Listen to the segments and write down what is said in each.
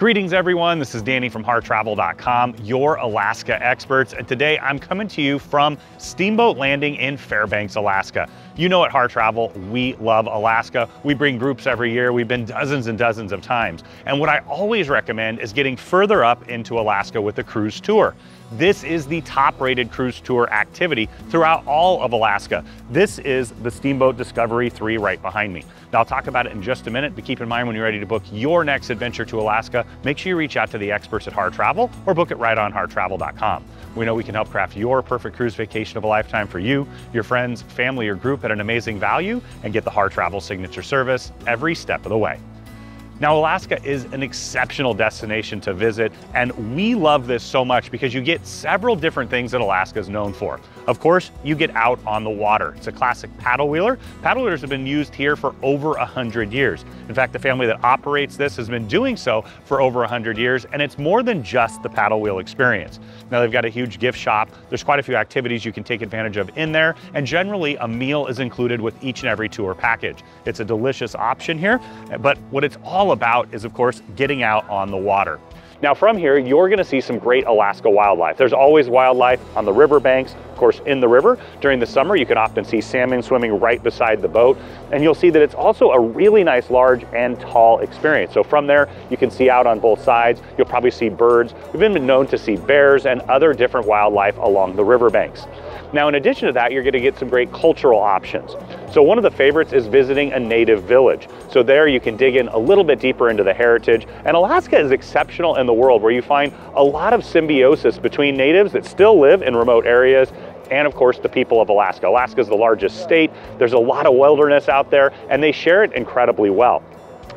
Greetings everyone, this is Danny from HarTravel.com, your Alaska experts, and today I'm coming to you from Steamboat Landing in Fairbanks, Alaska. You know at Har Travel, we love Alaska. We bring groups every year. We've been dozens and dozens of times. And what I always recommend is getting further up into Alaska with a cruise tour. This is the top-rated cruise tour activity throughout all of Alaska. This is the Steamboat Discovery 3 right behind me. Now, I'll talk about it in just a minute, but keep in mind when you're ready to book your next adventure to Alaska, make sure you reach out to the experts at Har Travel or book it right on HarTravel.com. We know we can help craft your perfect cruise vacation of a lifetime for you, your friends, family, or group at an amazing value, and get the Har Travel signature service every step of the way. Now, Alaska is an exceptional destination to visit, and we love this so much because you get several different things that Alaska is known for. Of course, you get out on the water. It's a classic paddle wheeler. Paddle wheelers have been used here for over 100 years. In fact, the family that operates this has been doing so for over 100 years, and it's more than just the paddle wheel experience. Now, they've got a huge gift shop. There's quite a few activities you can take advantage of in there, and generally a meal is included with each and every tour package. It's a delicious option here, but what it's all about is, of course, getting out on the water. Now, from here, you're gonna see some great Alaska wildlife. There's always wildlife on the riverbanks, of course, in the river. During the summer, you can often see salmon swimming right beside the boat. And you'll see that it's also a really nice, large and tall experience. So from there, you can see out on both sides. You'll probably see birds. We've been known to see bears and other different wildlife along the riverbanks. Now, in addition to that, you're gonna get some great cultural options. So one of the favorites is visiting a native village. So there you can dig in a little bit deeper into the heritage. And Alaska is exceptional in the world where you find a lot of symbiosis between natives that still live in remote areas and, of course, the people of Alaska. Alaska is the largest state. There's a lot of wilderness out there, and they share it incredibly well.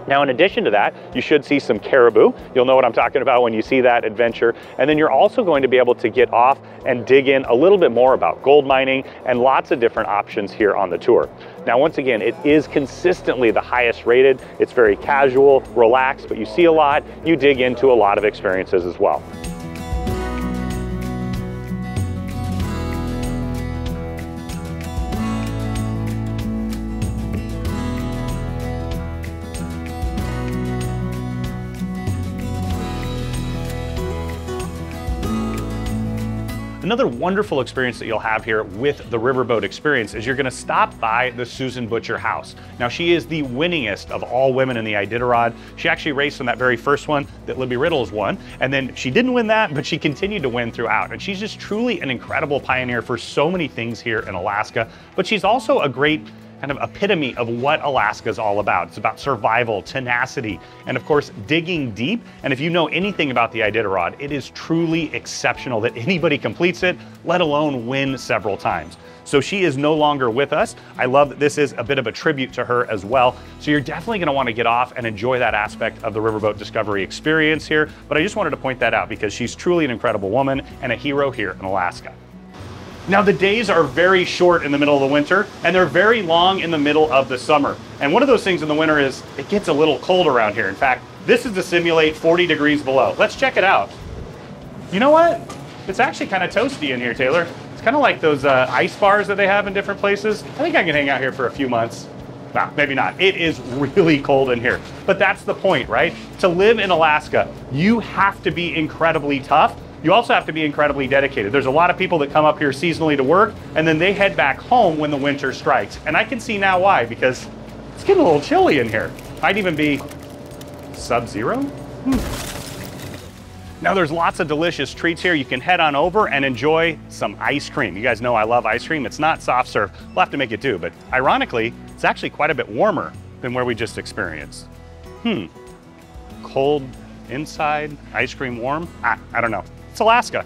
Now, in addition to that, you should see some caribou. You'll know what I'm talking about when you see that adventure. And then you're also going to be able to get off and dig in a little bit more about gold mining and lots of different options here on the tour. Now, once again, it is consistently the highest rated. It's very casual, relaxed, but you see a lot. You dig into a lot of experiences as well. Another wonderful experience that you'll have here with the Riverboat experience is you're gonna stop by the Susan Butcher house. Now, she is the winningest of all women in the Iditarod. She actually raced on that very first one that Libby Riddles won, and then she didn't win that, but she continued to win throughout. And she's just truly an incredible pioneer for so many things here in Alaska, but she's also a great kind of epitome of what Alaska is all about. It's about survival, tenacity, and of course, digging deep. And if you know anything about the Iditarod, it is truly exceptional that anybody completes it, let alone win several times. So she is no longer with us. I love that this is a bit of a tribute to her as well. So you're definitely gonna wanna get off and enjoy that aspect of the Riverboat Discovery experience here. But I just wanted to point that out because she's truly an incredible woman and a hero here in Alaska. Now, the days are very short in the middle of the winter, and they're very long in the middle of the summer. And one of those things in the winter is it gets a little cold around here. In fact, this is to simulate 40 degrees below. Let's check it out. You know what? It's actually kind of toasty in here, Taylor. It's kind of like those ice bars that they have in different places. I think I can hang out here for a few months. Nah, maybe not. It is really cold in here. But that's the point, right? To live in Alaska, you have to be incredibly tough. You also have to be incredibly dedicated. There's a lot of people that come up here seasonally to work, and then they head back home when the winter strikes. And I can see now why, because it's getting a little chilly in here. Might even be sub-zero. Now, there's lots of delicious treats here. You can head on over and enjoy some ice cream. You guys know I love ice cream. It's not soft serve. We'll have to make it do, but ironically, it's actually quite a bit warmer than where we just experienced. Cold inside, ice cream warm? I don't know. It's Alaska.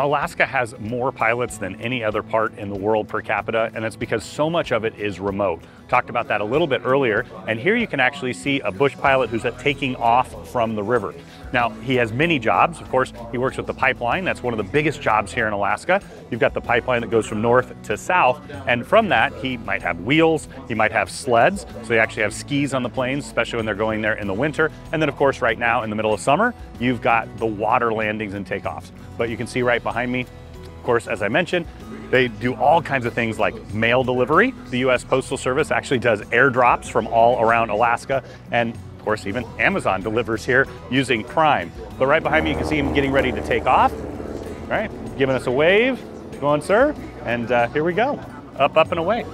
Now, Alaska has more pilots than any other part in the world per capita, and it's because so much of it is remote. Talked about that a little bit earlier, and here you can actually see a bush pilot who's taking off from the river. Now, he has many jobs. Of course, he works with the pipeline. That's one of the biggest jobs here in Alaska. You've got the pipeline that goes from north to south, and from that, he might have wheels, he might have sleds, so they actually have skis on the planes, especially when they're going there in the winter. And then, of course, right now in the middle of summer, you've got the water landings and takeoffs. But you can see right behind me, of course, as I mentioned, they do all kinds of things like mail delivery. The U.S. Postal Service actually does airdrops from all around Alaska, and of course, even Amazon delivers here using Prime. But right behind me, you can see him getting ready to take off. All right, giving us a wave. Go on, sir. And here we go. Up, up, and away.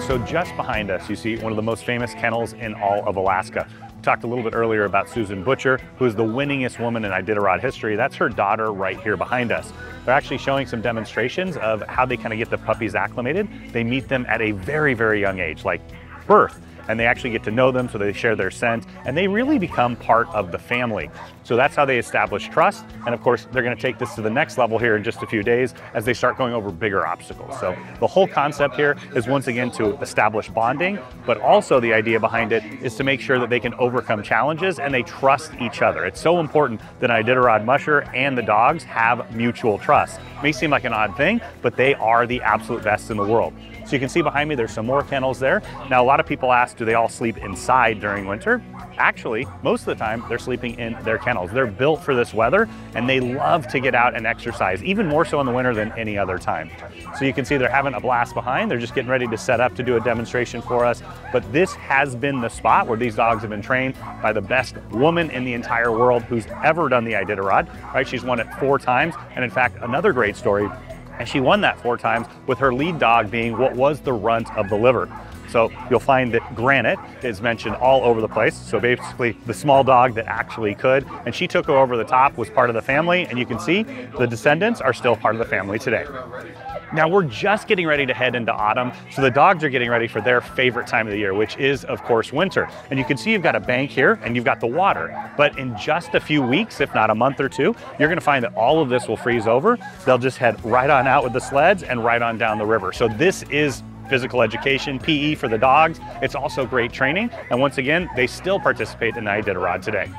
So just behind us, you see one of the most famous kennels in all of Alaska. We talked a little bit earlier about Susan Butcher, who is the winningest woman in Iditarod history. That's her daughter right here behind us. They're actually showing some demonstrations of how they kind of get the puppies acclimated. They meet them at a very, very young age, like birth. And they actually get to know them, so they share their scent, and they really become part of the family. So that's how they establish trust. And of course, they're going to take this to the next level here in just a few days as they start going over bigger obstacles. So the whole concept here is, once again, to establish bonding, but also the idea behind it is to make sure that they can overcome challenges and they trust each other. It's so important that an Iditarod musher and the dogs have mutual trust. It may seem like an odd thing, but they are the absolute best in the world. So you can see behind me, there's some more kennels there. Now, a lot of people ask, do they all sleep inside during winter? Actually, most of the time, they're sleeping in their kennels. They're built for this weather, and they love to get out and exercise, even more so in the winter than any other time. So you can see they're having a blast behind. They're just getting ready to set up to do a demonstration for us. But this has been the spot where these dogs have been trained by the best woman in the entire world who's ever done the Iditarod, right? She's won it 4 times. And in fact, another great story, and she won that 4 times with her lead dog being what was the runt of the liver. So you'll find that Granite is mentioned all over the place. So basically the small dog that actually could, and she took her over the top, was part of the family, and you can see the descendants are still part of the family today. Now we're just getting ready to head into autumn, so the dogs are getting ready for their favorite time of the year, which is, of course, winter. And you can see you've got a bank here and you've got the water. But in just a few weeks, if not a month or 2, you're gonna find that all of this will freeze over. They'll just head right on out with the sleds and right on down the river. So this is physical education, PE for the dogs. It's also great training. And once again, they still participate in the Iditarod today.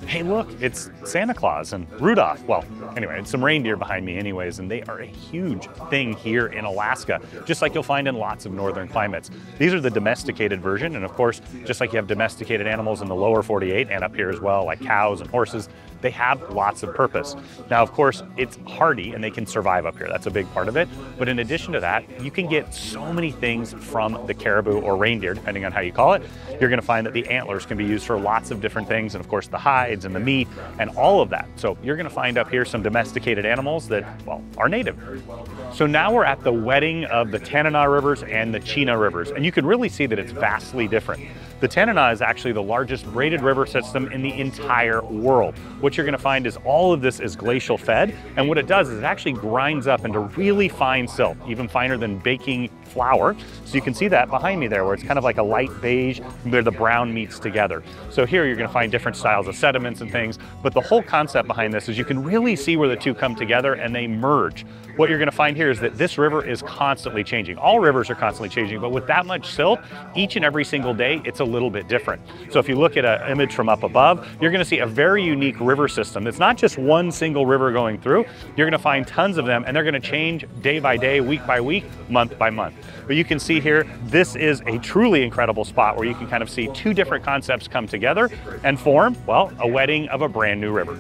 Hey, look, it's Santa Claus and Rudolph. Well, anyway, it's some reindeer behind me anyways, and they are a huge thing here in Alaska, just like you'll find in lots of northern climates. These are the domesticated version, and of course, just like you have domesticated animals in the lower 48 and up here as well, like cows and horses, they have lots of purpose. Now, of course, it's hardy and they can survive up here. That's a big part of it. But in addition to that, you can get so many things from the caribou or reindeer, depending on how you call it. You're gonna find that the antlers can be used for lots of different things, and of course the hides and the meat and all of that. So you're gonna find up here some domesticated animals that, well, are native. So now we're at the wedding of the Tanana rivers and the Chena rivers, and you can really see that it's vastly different. The Tanana is actually the largest braided river system in the entire world. What you're gonna find is all of this is glacial fed, and what it does is it actually grinds up into really fine silt, even finer than baking flour. So you can see that behind me there, where it's kind of like a light beige where the brown meets together. So here you're gonna find different styles of sediments and things, but the whole concept behind this is you can really see where the two come together and they merge. What you're gonna find here is that this river is constantly changing. All rivers are constantly changing, but with that much silt, each and every single day, it's a little bit different. So if you look at an image from up above, you're gonna see a very unique river system. It's not just one single river going through. You're gonna find tons of them, and they're gonna change day by day, week by week, month by month. But you can see here, this is a truly incredible spot where you can kind of see 2 different concepts come together and form, well, a wedding of a brand new river.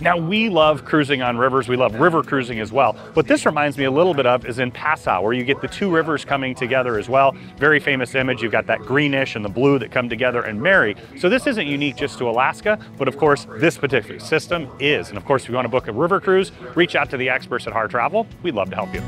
Now, we love cruising on rivers. We love river cruising as well. What this reminds me a little bit of is in Passau, where you get the 2 rivers coming together as well. Very famous image. You've got that greenish and the blue that come together and marry. So this isn't unique just to Alaska, but of course, this particular system is. And of course, if you want to book a river cruise, reach out to the experts at Har Travel. We'd love to help you.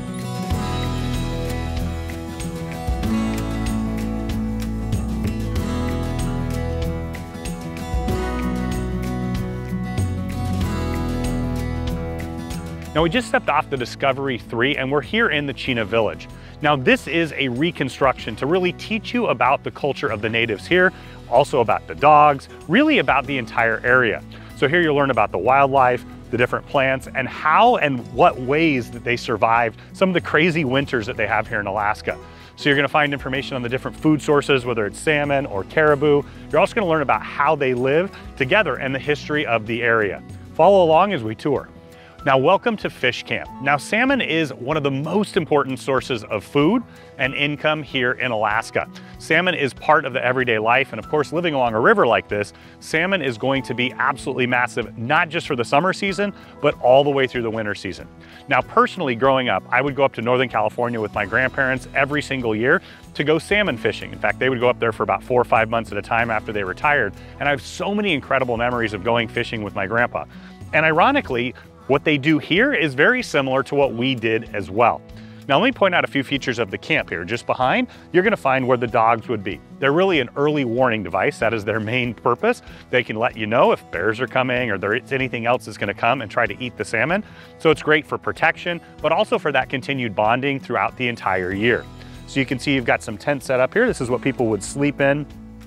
Now, we just stepped off the Discovery 3 and we're here in the Chena Village. Now, this is a reconstruction to really teach you about the culture of the natives here, also about the dogs, really about the entire area. So here you'll learn about the wildlife, the different plants, and how and what ways that they survived some of the crazy winters that they have here in Alaska. So you're gonna find information on the different food sources, whether it's salmon or caribou. You're also gonna learn about how they live together and the history of the area. Follow along as we tour. Now, welcome to Fish Camp. Now, salmon is one of the most important sources of food and income here in Alaska. Salmon is part of the everyday life, and of course, living along a river like this, salmon is going to be absolutely massive, not just for the summer season, but all the way through the winter season. Now, personally, growing up, I would go up to Northern California with my grandparents every single year to go salmon fishing. In fact, they would go up there for about 4 or 5 months at a time after they retired, and I have so many incredible memories of going fishing with my grandpa. And ironically, what they do here is very similar to what we did as well. Now, let me point out a few features of the camp here. Just behind, you're gonna find where the dogs would be. They're really an early warning device. That is their main purpose. They can let you know if bears are coming or there's anything else that's gonna come and try to eat the salmon. So it's great for protection, but also for that continued bonding throughout the entire year. So you can see you've got some tents set up here. This is what people would sleep in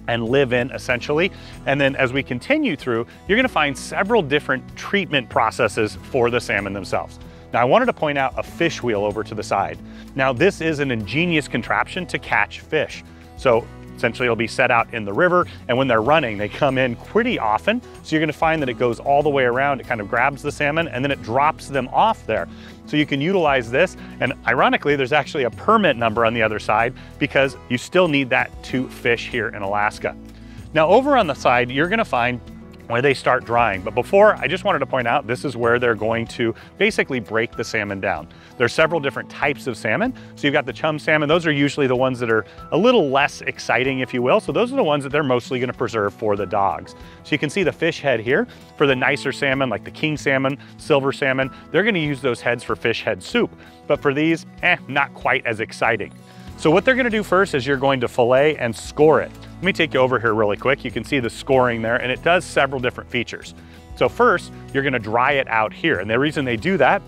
and live in, essentially. And then as we continue through, you're gonna find several different treatment processes for the salmon themselves. Now, I wanted to point out a fish wheel over to the side. Now, this is an ingenious contraption to catch fish. So essentially it'll be set out in the river, and when they're running, they come in pretty often. So you're gonna find that it goes all the way around, it kind of grabs the salmon, and then it drops them off there. So you can utilize this, and ironically, there's actually a permit number on the other side because you still need that to fish here in Alaska. Now, over on the side, you're gonna find where they start drying. But before, I just wanted to point out, this is where they're going to basically break the salmon down. There's several different types of salmon. So you've got the chum salmon. Those are usually the ones that are a little less exciting, if you will. So those are the ones that they're mostly gonna preserve for the dogs. So you can see the fish head here for the nicer salmon, like the king salmon, silver salmon. They're gonna use those heads for fish head soup. But for these, not quite as exciting. So what they're gonna do first is you're going to fillet and score it. Let me take you over here really quick. You can see the scoring there, and it does several different features. So first, you're gonna dry it out here. And the reason they do that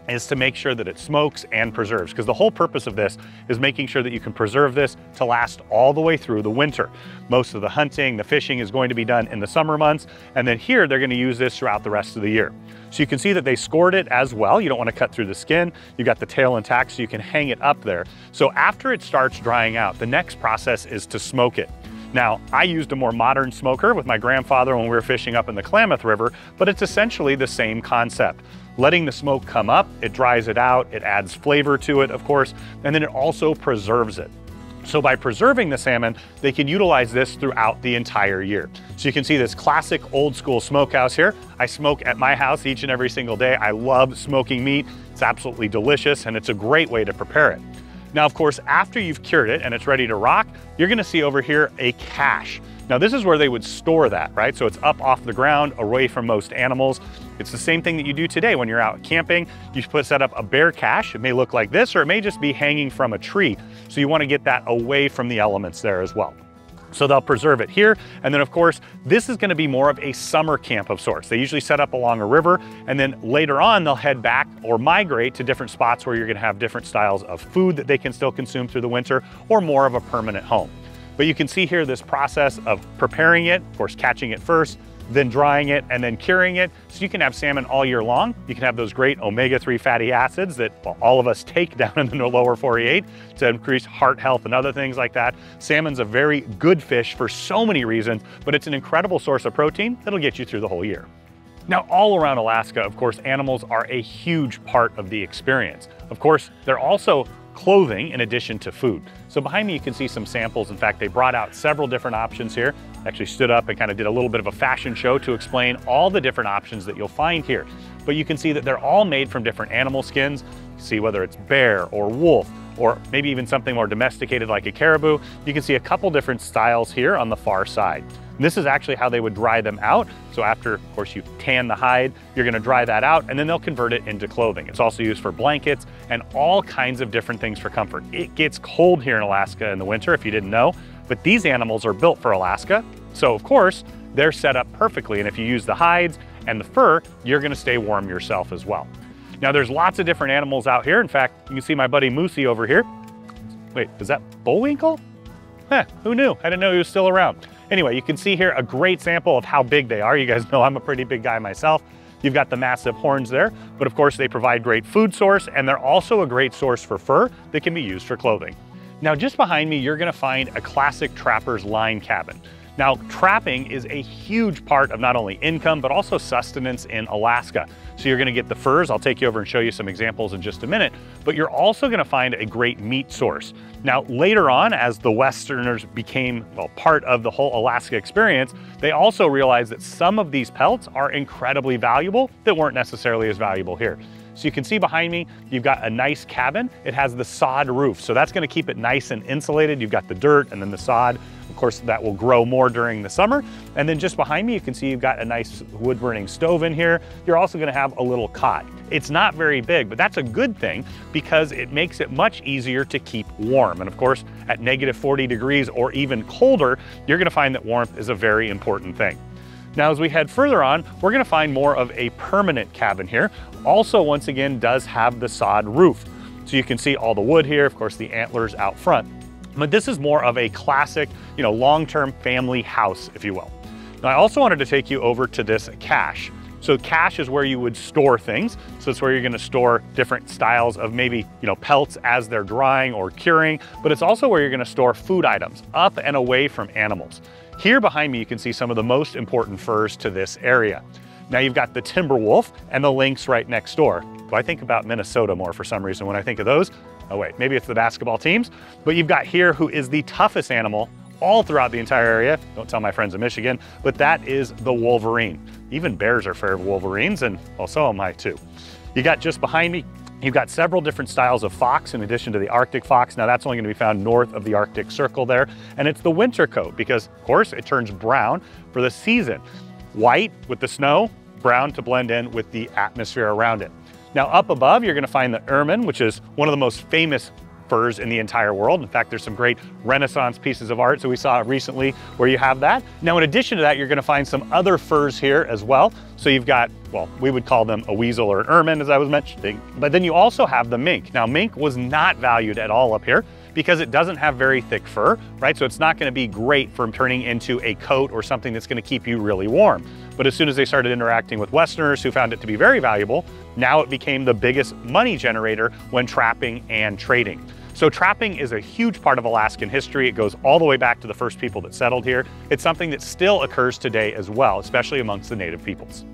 is to make sure that it smokes and preserves, because the whole purpose of this is making sure that you can preserve this to last all the way through the winter. Most of the hunting, the fishing is going to be done in the summer months, and then here they're gonna use this throughout the rest of the year. So you can see that they scored it as well. You don't want to cut through the skin. You got the tail intact, so you can hang it up there. So after it starts drying out, the next process is to smoke it. Now, I used a more modern smoker with my grandfather when we were fishing up in the Klamath River, but it's essentially the same concept. Letting the smoke come up, it dries it out, it adds flavor to it, of course, and then it also preserves it. So by preserving the salmon, they can utilize this throughout the entire year. So you can see this classic old school smokehouse here. I smoke at my house each and every single day. I love smoking meat. It's absolutely delicious, and it's a great way to prepare it. Now, of course, after you've cured it and it's ready to rock, you're gonna see over here a cache. Now, this is where they would store that, right? So it's up off the ground, away from most animals. It's the same thing that you do today when you're out camping. You set up a bear cache. It may look like this, or it may just be hanging from a tree. So you wanna get that away from the elements there as well. So they'll preserve it here. And then of course, this is gonna be more of a summer camp of sorts. They usually set up along a river, and then later on, they'll head back or migrate to different spots where you're gonna have different styles of food that they can still consume through the winter, or more of a permanent home. But you can see here this process of preparing it, of course, catching it first, then drying it, and then curing it. So you can have salmon all year long. You can have those great omega-3 fatty acids that all of us take down in the lower 48 to increase heart health and other things like that. Salmon's a very good fish for so many reasons, but it's an incredible source of protein that'll get you through the whole year. Now, all around Alaska, of course, animals are a huge part of the experience. Of course, they're also clothing in addition to food. So behind me, you can see some samples. In fact, they brought out several different options here. Actually stood up and kind of did a little bit of a fashion show to explain all the different options that you'll find here. But you can see that they're all made from different animal skins. See whether it's bear or wolf, or maybe even something more domesticated like a caribou. You can see a couple different styles here on the far side. And this is actually how they would dry them out. So after, of course, you tan the hide, you're gonna dry that out, and then they'll convert it into clothing. It's also used for blankets and all kinds of different things for comfort. It gets cold here in Alaska in the winter, if you didn't know, but these animals are built for Alaska. So of course, they're set up perfectly. And if you use the hides and the fur, you're gonna stay warm yourself as well. Now there's lots of different animals out here. In fact, you can see my buddy Moosey over here. Wait, is that Bullwinkle? Heh, who knew? I didn't know he was still around. Anyway, you can see here a great sample of how big they are. You guys know I'm a pretty big guy myself. You've got the massive horns there, but of course they provide great food source, and they're also a great source for fur that can be used for clothing. Now, just behind me, you're gonna find a classic trapper's line cabin. Now, trapping is a huge part of not only income, but also sustenance in Alaska. So you're gonna get the furs. I'll take you over and show you some examples in just a minute, but you're also gonna find a great meat source. Now, later on, as the Westerners became, well, part of the whole Alaska experience, they also realized that some of these pelts are incredibly valuable that weren't necessarily as valuable here. So you can see behind me, you've got a nice cabin. It has the sod roof, so that's gonna keep it nice and insulated. You've got the dirt and then the sod. Of course, that will grow more during the summer. And then just behind me, you can see you've got a nice wood burning stove in here. You're also gonna have a little cot. It's not very big, but that's a good thing because it makes it much easier to keep warm. And of course, at negative 40 degrees or even colder, you're gonna find that warmth is a very important thing. Now, as we head further on, we're gonna find more of a permanent cabin here. Also, once again, does have the sod roof. So you can see all the wood here, of course, the antlers out front. But this is more of a classic, long-term family house, if you will. Now, I also wanted to take you over to this cache. So cache is where you would store things. So it's where you're gonna store different styles of maybe, pelts as they're drying or curing, but it's also where you're gonna store food items up and away from animals. Here behind me, you can see some of the most important furs to this area. Now you've got the timber wolf and the lynx right next door. I think about Minnesota more for some reason when I think of those. Oh wait, maybe it's the basketball teams. But you've got here who is the toughest animal all throughout the entire area. Don't tell my friends in Michigan, but that is the wolverine. Even bears are afraid of wolverines, and well, so am I too. You got just behind me, you've got several different styles of fox in addition to the Arctic fox. Now that's only gonna be found north of the Arctic Circle there. And it's the winter coat because of course it turns brown for the season. White with the snow, brown to blend in with the atmosphere around it. Now up above, you're gonna find the ermine, which is one of the most famous furs in the entire world. In fact, there's some great Renaissance pieces of art. So we saw recently where you have that. Now, in addition to that, you're gonna find some other furs here as well. So you've got, well, we would call them a weasel or an ermine, as I was mentioning, but then you also have the mink. Now, mink was not valued at all up here because it doesn't have very thick fur, right? So it's not gonna be great for turning into a coat or something that's gonna keep you really warm. But as soon as they started interacting with Westerners who found it to be very valuable, now it became the biggest money generator when trapping and trading. So trapping is a huge part of Alaskan history. It goes all the way back to the first people that settled here. It's something that still occurs today as well, especially amongst the native peoples.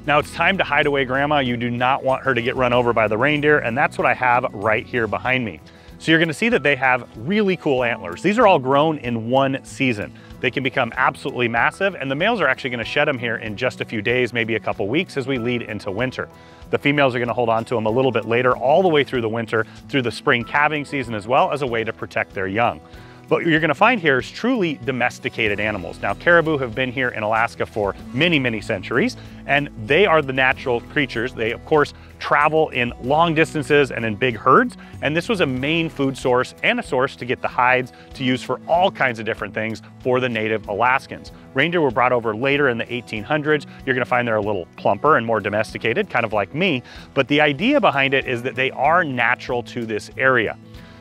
Now it's time to hide away Grandma. You do not want her to get run over by the reindeer, and that's what I have right here behind me. So you're gonna see that they have really cool antlers. These are all grown in one season. They can become absolutely massive, and the males are actually gonna shed them here in just a few days, maybe a couple weeks as we lead into winter. The females are gonna hold on to them a little bit later, all the way through the winter, through the spring calving season as well, as a way to protect their young. But what you're gonna find here is truly domesticated animals. Now, caribou have been here in Alaska for many, many centuries, and they are the natural creatures. They, of course, travel in long distances and in big herds, and this was a main food source and a source to get the hides to use for all kinds of different things for the native Alaskans. Reindeer were brought over later in the 1800s. You're gonna find they're a little plumper and more domesticated, kind of like me, but the idea behind it is that they are natural to this area.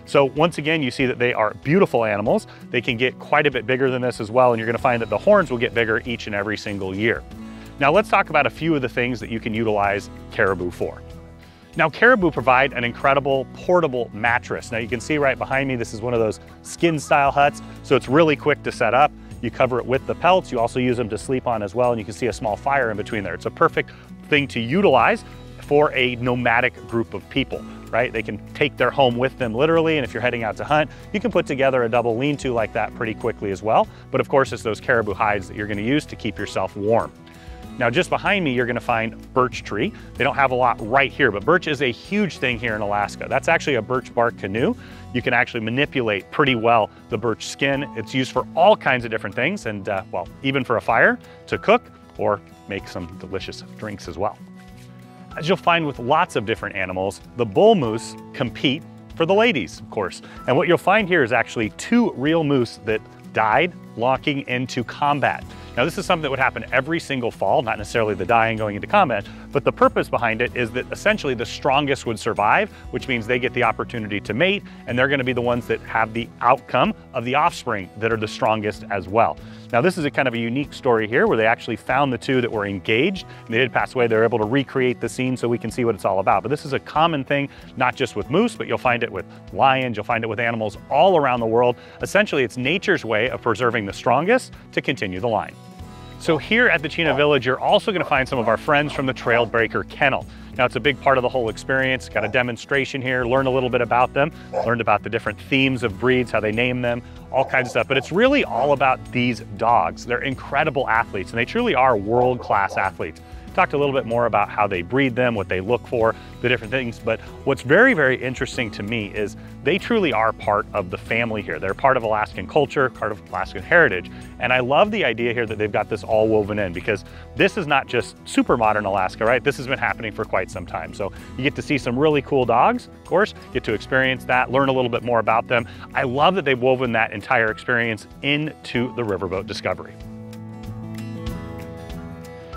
So once again, you see that they are beautiful animals. They can get quite a bit bigger than this as well, and you're gonna find that the horns will get bigger each and every single year. Now let's talk about a few of the things that you can utilize caribou for. Now caribou provide an incredible portable mattress. Now you can see right behind me, this is one of those skin style huts, so it's really quick to set up. You cover it with the pelts. You also use them to sleep on as well, and you can see a small fire in between there. It's a perfect thing to utilize for a nomadic group of people, right? They can take their home with them literally, and if you're heading out to hunt, you can put together a double lean-to like that pretty quickly as well. But of course, it's those caribou hides that you're gonna use to keep yourself warm. Now, just behind me, you're gonna find birch tree. They don't have a lot right here, but birch is a huge thing here in Alaska. That's actually a birch bark canoe. You can actually manipulate pretty well the birch skin. It's used for all kinds of different things, and well, even for a fire to cook or make some delicious drinks as well. As you'll find with lots of different animals, the bull moose compete for the ladies, of course. And what you'll find here is actually two real moose that died locking into combat. Now, this is something that would happen every single fall, not necessarily the dying going into combat, but the purpose behind it is that essentially the strongest would survive, which means they get the opportunity to mate, and they're gonna be the ones that have the outcome of the offspring that are the strongest as well. Now, this is a kind of a unique story here where they actually found the two that were engaged, and they did pass away. They were able to recreate the scene so we can see what it's all about. But this is a common thing, not just with moose, but you'll find it with lions, you'll find it with animals all around the world. Essentially, it's nature's way of preserving the strongest to continue the line. So here at the Chino Village, you're also gonna find some of our friends from the Trailbreaker Kennel. Now, it's a big part of the whole experience. Got a demonstration here, learn a little bit about them, learned about the different themes of breeds, how they name them, all kinds of stuff. But it's really all about these dogs. They're incredible athletes, and they truly are world-class athletes. Talked a little bit more about how they breed them, what they look for, the different things. But what's very, very interesting to me is they truly are part of the family here. They're part of Alaskan culture, part of Alaskan heritage. And I love the idea here that they've got this all woven in, because this is not just super modern Alaska, right? This has been happening for quite some time. So you get to see some really cool dogs, of course, get to experience that, learn a little bit more about them. I love that they've woven that entire experience into the Riverboat Discovery.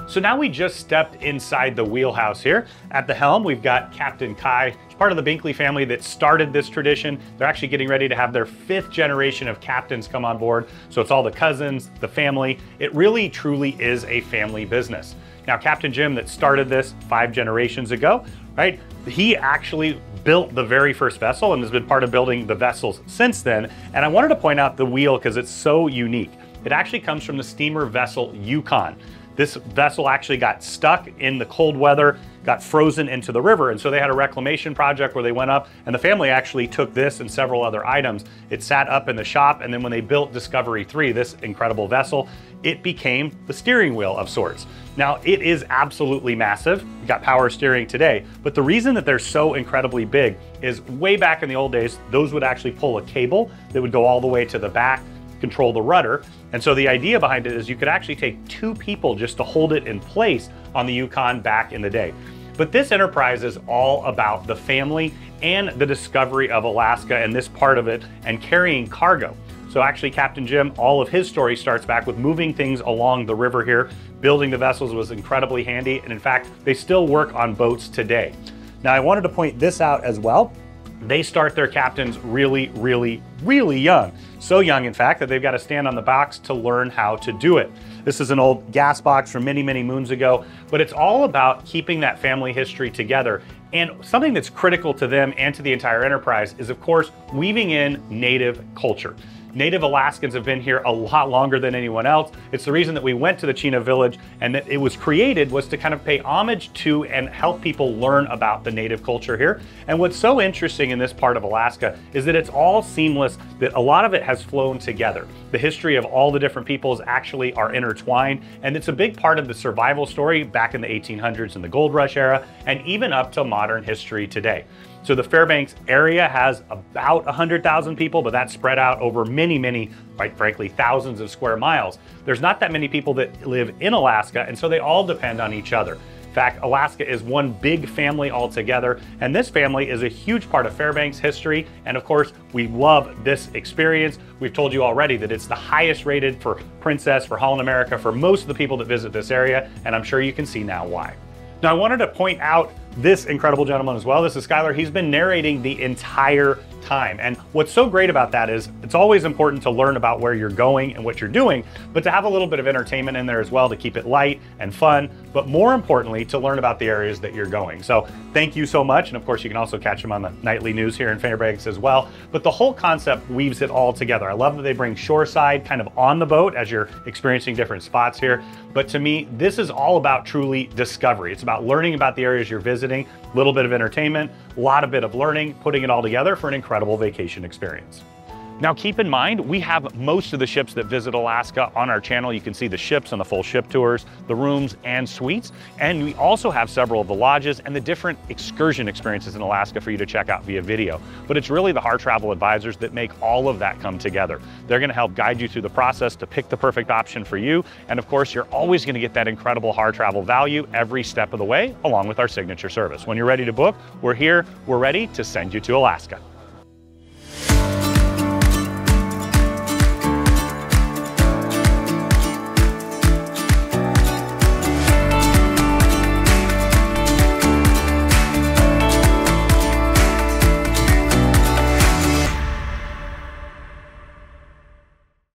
So now we just stepped inside the wheelhouse here. At the helm, we've got Captain Kai. He's part of the Binkley family that started this tradition. They're actually getting ready to have their 5th generation of captains come on board. So it's all the cousins, the family. It really, truly is a family business. Now, Captain Jim that started this 5 generations ago, right? He actually built the very first vessel and has been part of building the vessels since then. And I wanted to point out the wheel because it's so unique. It actually comes from the steamer vessel Yukon. This vessel actually got stuck in the cold weather, got frozen into the river. And so they had a reclamation project where they went up, and the family actually took this and several other items. It sat up in the shop, and then when they built Discovery 3, this incredible vessel, it became the steering wheel of sorts. Now, it is absolutely massive. You got power steering today, but the reason that they're so incredibly big is way back in the old days, those would actually pull a cable that would go all the way to the back, control the rudder. And so the idea behind it is you could actually take 2 people just to hold it in place on the Yukon back in the day. But this enterprise is all about the family and the discovery of Alaska and this part of it and carrying cargo. So actually Captain Jim, all of his story starts back with moving things along the river here. Building the vessels was incredibly handy. And in fact, they still work on boats today. Now I wanted to point this out as well. They start their captains really, really, really young. So young, in fact, that they've got to stand on the box to learn how to do it. This is an old gas box from many, many moons ago, but it's all about keeping that family history together. And something that's critical to them and to the entire enterprise is, of course, weaving in Native culture. Native Alaskans have been here a lot longer than anyone else. It's the reason that we went to the Chino Village, and that it was created was to kind of pay homage to and help people learn about the Native culture here. And what's so interesting in this part of Alaska is that it's all seamless, that a lot of it has flown together. The history of all the different peoples actually are intertwined, and it's a big part of the survival story back in the 1800s and the gold rush era, and even up to modern history today. So the Fairbanks area has about 100,000 people, but that's spread out over many, many, quite frankly, thousands of square miles. There's not that many people that live in Alaska, and so they all depend on each other. In fact, Alaska is one big family altogether, and this family is a huge part of Fairbanks history. And of course, we love this experience. We've told you already that it's the highest rated for Princess, for Holland America, for most of the people that visit this area, and I'm sure you can see now why. Now, I wanted to point out this incredible gentleman as well. This is Skylar. He's been narrating the entire time. And what's so great about that is it's always important to learn about where you're going and what you're doing, but to have a little bit of entertainment in there as well to keep it light and fun, but more importantly, to learn about the areas that you're going. So thank you so much. And of course, you can also catch him on the nightly news here in Fairbanks as well. But the whole concept weaves it all together. I love that they bring shoreside kind of on the boat as you're experiencing different spots here. But to me, this is all about truly discovery. It's about learning about the areas you're visiting, a little bit of entertainment, a lot of bit of learning, putting it all together for an incredible vacation experience. Now keep in mind, we have most of the ships that visit Alaska on our channel. You can see the ships and the full ship tours, the rooms and suites. And we also have several of the lodges and the different excursion experiences in Alaska for you to check out via video. But it's really the Har Travel advisors that make all of that come together. They're gonna help guide you through the process to pick the perfect option for you. And of course, you're always gonna get that incredible Har Travel value every step of the way, along with our signature service. When you're ready to book, we're here, we're ready to send you to Alaska.